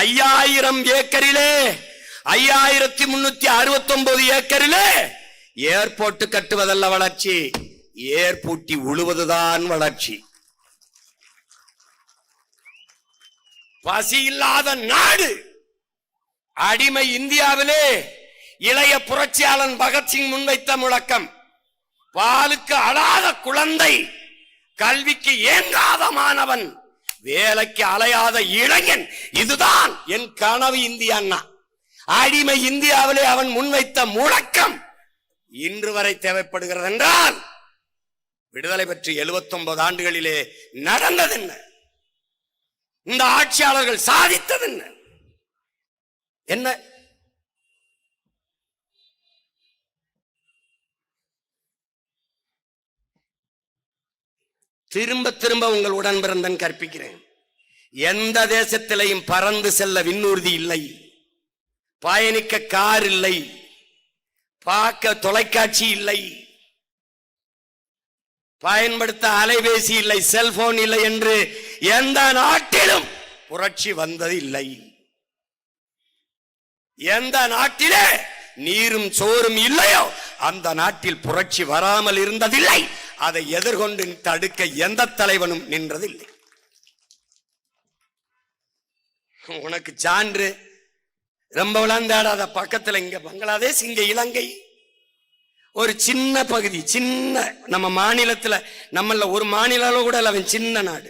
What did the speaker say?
5000 ஏக்கரிலே 5369 ஏக்கரிலே airport கட்டுவதல்ல வளர்ச்சி, ஏர்பூட்டி உழுவதுதான் வளர்ச்சி. பசி இல்லாத நாடு. அடிமை இந்தியாவிலே இளைய புரட்சியாளன் பகத்சிங் முன்வைத்த முழக்கம், பாலுக்கு அழாத குழந்தை, கல்விக்கு ஏங்காத மாணவன், வேலைக்கு அலையாத இளைஞன், இதுதான் என் கனவு இந்தியா. அடிமை இந்தியாவிலே அவன் முன்வைத்த முழக்கம் இன்று வரை தேவைப்படுகிறது என்றால், விடுதலை பெற்று 79 ஆண்டுகளிலே நடந்தது என்ன? இந்த ஆட்சியாளர்கள் சாதித்தது என்ன? என்ன திரும்ப திரும்ப உங்கள் உடன் பிறந்தன் கற்பிக்கிறேன். எந்த தேசத்திலையும் பறந்து செல்ல விண்ணூர்தி இல்லை, பயணிக்க கார் இல்லை, பார்க்க தொலைக்காட்சி இல்லை, பயன்படுத்த அலைபேசி இல்லை, செல்போன் இல்லை என்று எந்த நாட்டிலும் புரட்சி வந்தது இல்லை. எந்த நாட்டிலே நீரும் சோறும் இல்லையோ அந்த நாட்டில் புரட்சி வராமல் இருந்ததில்லை. அதை எதிர்கொண்டு தடுக்க எந்த தலைவனும் நின்றதில்லை. உனக்கு சான்று ரொம்ப விளந்தாடாத பக்கத்துல இங்க பங்களாதேஷ், இங்க இலங்கை, ஒரு சின்ன பகுதி, சின்ன நம்ம மாநிலத்துல, நம்மள ஒரு மாநிலம் கூட அவன் சின்ன நாடு.